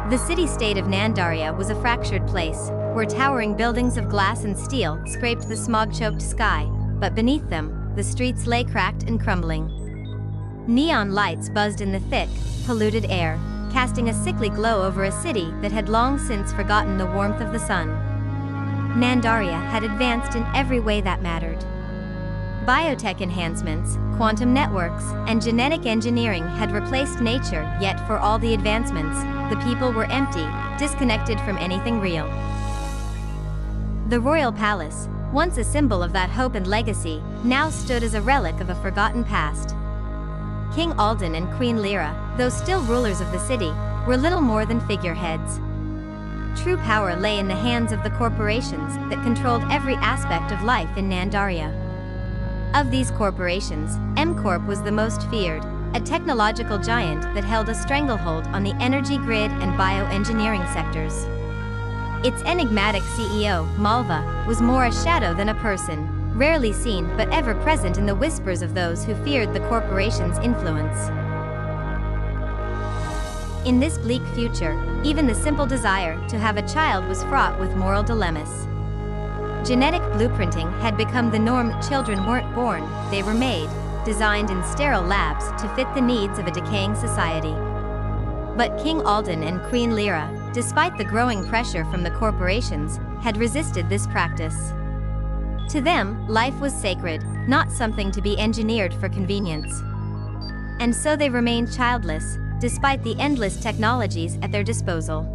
The city-state of Nandaria was a fractured place, where towering buildings of glass and steel scraped the smog-choked sky, but beneath them, the streets lay cracked and crumbling. Neon lights buzzed in the thick, polluted air, casting a sickly glow over a city that had long since forgotten the warmth of the sun. Nandaria had advanced in every way that mattered. Biotech enhancements, quantum networks, and genetic engineering had replaced nature, yet for all the advancements, the people were empty, disconnected from anything real. The royal palace, once a symbol of that hope and legacy, now stood as a relic of a forgotten past. King Alden and Queen Lyra, though still rulers of the city, were little more than figureheads. True power lay in the hands of the corporations that controlled every aspect of life in Nandaria. Of these corporations, M-Corp was the most feared, a technological giant that held a stranglehold on the energy grid and bioengineering sectors. Its enigmatic CEO, Malva, was more a shadow than a person, rarely seen but ever present in the whispers of those who feared the corporation's influence. In this bleak future, even the simple desire to have a child was fraught with moral dilemmas. Genetic blueprinting had become the norm. Children weren't born, they were made, designed in sterile labs to fit the needs of a decaying society. But King Alden and Queen Lyra, despite the growing pressure from the corporations, had resisted this practice. To them, life was sacred, not something to be engineered for convenience. And so they remained childless, despite the endless technologies at their disposal.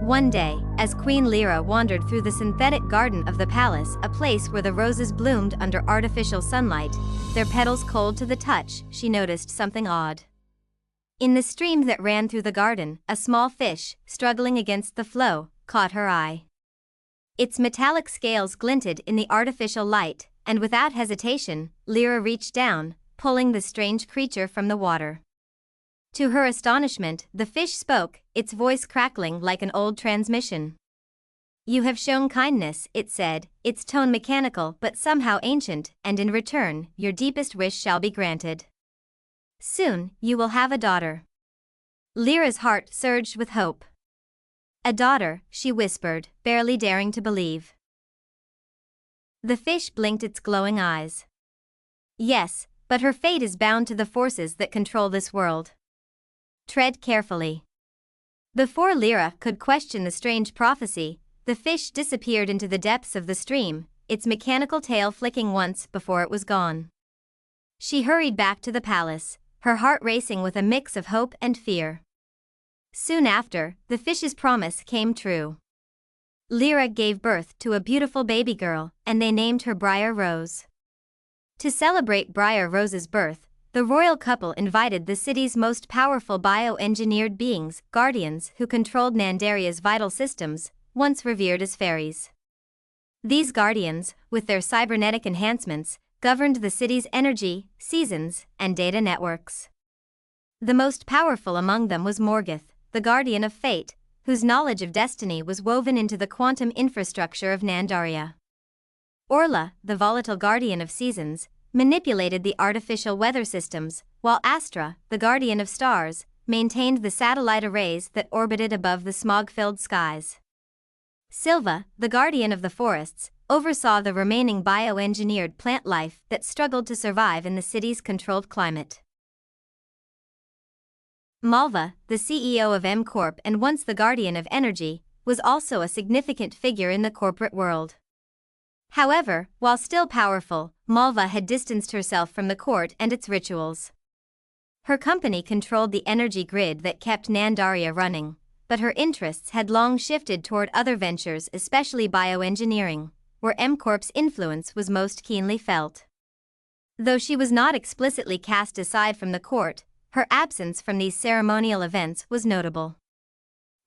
One day, as Queen Lyra wandered through the synthetic garden of the palace, a place where the roses bloomed under artificial sunlight, their petals cold to the touch, she noticed something odd. In the stream that ran through the garden, a small fish, struggling against the flow, caught her eye. Its metallic scales glinted in the artificial light, and without hesitation, Lyra reached down, pulling the strange creature from the water. To her astonishment, the fish spoke, its voice crackling like an old transmission. "You have shown kindness," it said, its tone mechanical but somehow ancient, "and in return, your deepest wish shall be granted. Soon, you will have a daughter." Lyra's heart surged with hope. "A daughter," she whispered, barely daring to believe. The fish blinked its glowing eyes. "Yes, but her fate is bound to the forces that control this world. Tread carefully." Before Lyra could question the strange prophecy, the fish disappeared into the depths of the stream, its mechanical tail flicking once before it was gone. She hurried back to the palace, her heart racing with a mix of hope and fear. Soon after, the fish's promise came true. Lyra gave birth to a beautiful baby girl, and they named her Briar Rose. To celebrate Briar Rose's birth, the royal couple invited the city's most powerful bioengineered beings, guardians who controlled Nandaria's vital systems, once revered as fairies. These guardians, with their cybernetic enhancements, governed the city's energy, seasons, and data networks. The most powerful among them was Morgoth, the guardian of fate, whose knowledge of destiny was woven into the quantum infrastructure of Nandaria. Orla, the volatile guardian of seasons, manipulated the artificial weather systems, while Astra, the guardian of stars, maintained the satellite arrays that orbited above the smog-filled skies. Silva, the guardian of the forests, oversaw the remaining bioengineered plant life that struggled to survive in the city's controlled climate. Malva, the CEO of M-Corp and once the guardian of energy, was also a significant figure in the corporate world. However, while still powerful, Malva had distanced herself from the court and its rituals. Her company controlled the energy grid that kept Nandaria running, but her interests had long shifted toward other ventures, especially bioengineering, where M-Corp's influence was most keenly felt. Though she was not explicitly cast aside from the court, her absence from these ceremonial events was notable.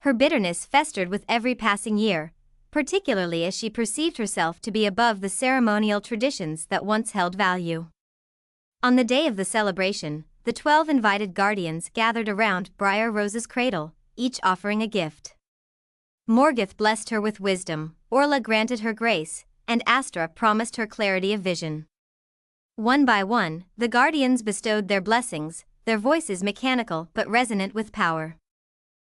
Her bitterness festered with every passing year, particularly as she perceived herself to be above the ceremonial traditions that once held value. On the day of the celebration, the 12 invited guardians gathered around Briar Rose's cradle, each offering a gift. Morgoth blessed her with wisdom, Orla granted her grace, and Astra promised her clarity of vision. One by one, the guardians bestowed their blessings, their voices mechanical but resonant with power.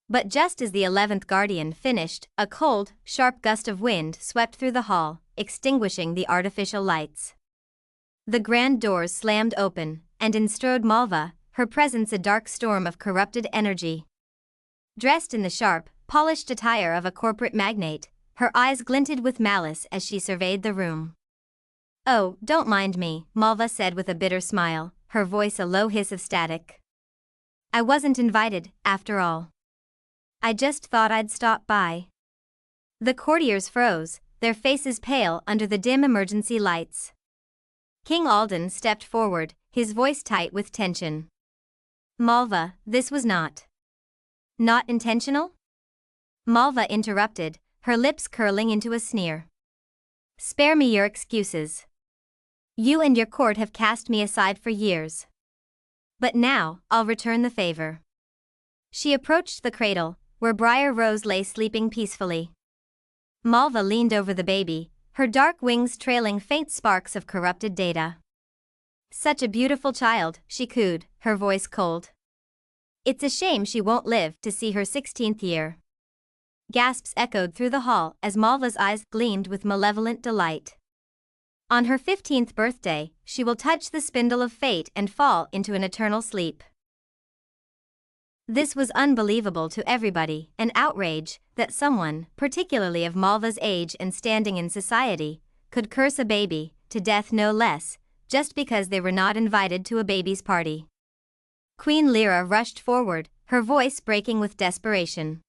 But just as the 11th guardian finished, a cold, sharp gust of wind swept through the hall, extinguishing the artificial lights. The grand doors slammed open, and in strode Malva, her presence a dark storm of corrupted energy. Dressed in the sharp, polished attire of a corporate magnate, her eyes glinted with malice as she surveyed the room. "Oh, don't mind me," Malva said with a bitter smile, her voice a low hiss of static. "I wasn't invited, after all. I just thought I'd stop by." The courtiers froze, their faces pale under the dim emergency lights. King Alden stepped forward, his voice tight with tension. "Malva, this was not intentional?" Malva interrupted, her lips curling into a sneer. "Spare me your excuses. You and your court have cast me aside for years. But now, I'll return the favor." She approached the cradle, where CyberRose lay sleeping peacefully. Malva leaned over the baby, her dark wings trailing faint sparks of corrupted data. "Such a beautiful child," she cooed, her voice cold. "It's a shame she won't live to see her 16th year." Gasps echoed through the hall as Malva's eyes gleamed with malevolent delight. On her 15th birthday, she will touch the spindle of fate and fall into an eternal sleep. This was unbelievable to everybody, an outrage that someone, particularly of Malva's age and standing in society, could curse a baby, to death no less, just because they were not invited to a baby's party. Queen Lyra rushed forward, her voice breaking with desperation.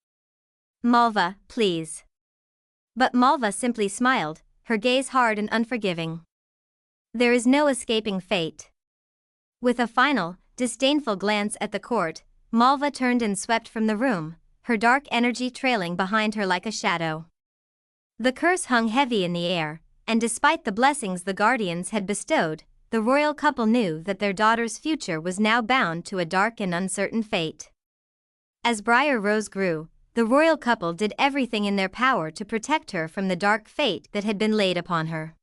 "Malva, please." But Malva simply smiled, her gaze hard and unforgiving. "There is no escaping fate." With a final, disdainful glance at the court, Malva turned and swept from the room, her dark energy trailing behind her like a shadow. The curse hung heavy in the air, and despite the blessings the guardians had bestowed, the royal couple knew that their daughter's future was now bound to a dark and uncertain fate. As CyberRose grew, the royal couple did everything in their power to protect her from the dark fate that had been laid upon her.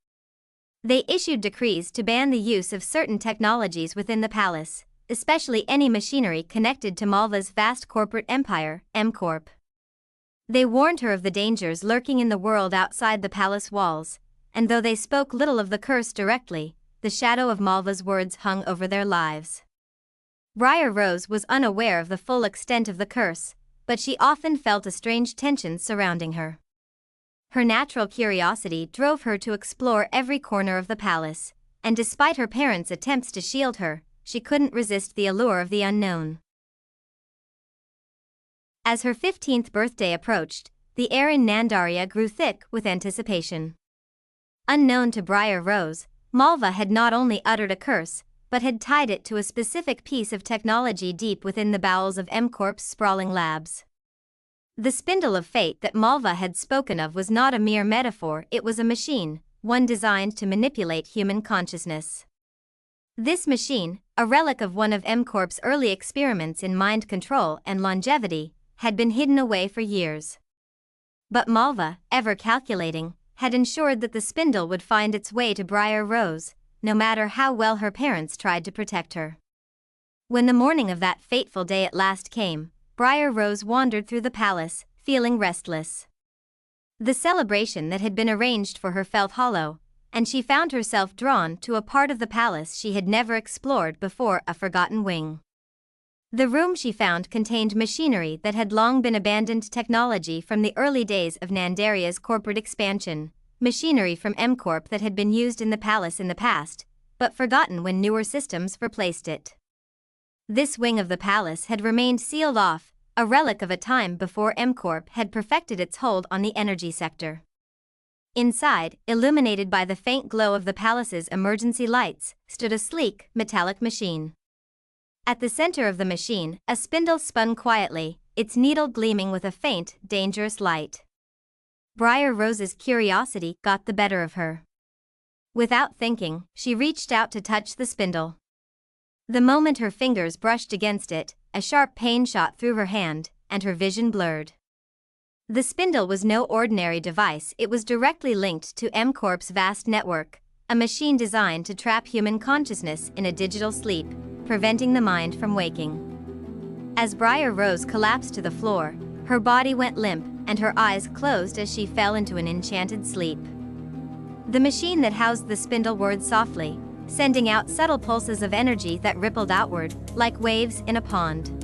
They issued decrees to ban the use of certain technologies within the palace, especially any machinery connected to Malva's vast corporate empire, M-Corp. They warned her of the dangers lurking in the world outside the palace walls, and though they spoke little of the curse directly, the shadow of Malva's words hung over their lives. CyberRose was unaware of the full extent of the curse, but she often felt a strange tension surrounding her. Her natural curiosity drove her to explore every corner of the palace, and despite her parents' attempts to shield her, she couldn't resist the allure of the unknown. As her 15th birthday approached, the air in Nandaria grew thick with anticipation. Unknown to CyberRose, Malva had not only uttered a curse, but had tied it to a specific piece of technology deep within the bowels of M-Corp's sprawling labs. The spindle of fate that Malva had spoken of was not a mere metaphor, it was a machine, one designed to manipulate human consciousness. This machine, a relic of one of M-Corp's early experiments in mind control and longevity, had been hidden away for years. But Malva, ever calculating, had ensured that the spindle would find its way to CyberRose, no matter how well her parents tried to protect her. When the morning of that fateful day at last came, CyberRose wandered through the palace, feeling restless. The celebration that had been arranged for her felt hollow, and she found herself drawn to a part of the palace she had never explored before, a forgotten wing. The room she found contained machinery that had long been abandoned, technology from the early days of Nandaria's corporate expansion, machinery from M-Corp that had been used in the palace in the past, but forgotten when newer systems replaced it. This wing of the palace had remained sealed off, a relic of a time before M-Corp had perfected its hold on the energy sector. Inside, illuminated by the faint glow of the palace's emergency lights, stood a sleek, metallic machine. At the center of the machine, a spindle spun quietly, its needle gleaming with a faint, dangerous light. CyberRose's curiosity got the better of her. Without thinking, she reached out to touch the spindle. The moment her fingers brushed against it, a sharp pain shot through her hand, and her vision blurred. The spindle was no ordinary device, it was directly linked to M-Corp's vast network, a machine designed to trap human consciousness in a digital sleep, preventing the mind from waking. As CyberRose collapsed to the floor, Her body went limp, and her eyes closed as she fell into an enchanted sleep. The machine that housed the spindle whirred softly, sending out subtle pulses of energy that rippled outward, like waves in a pond.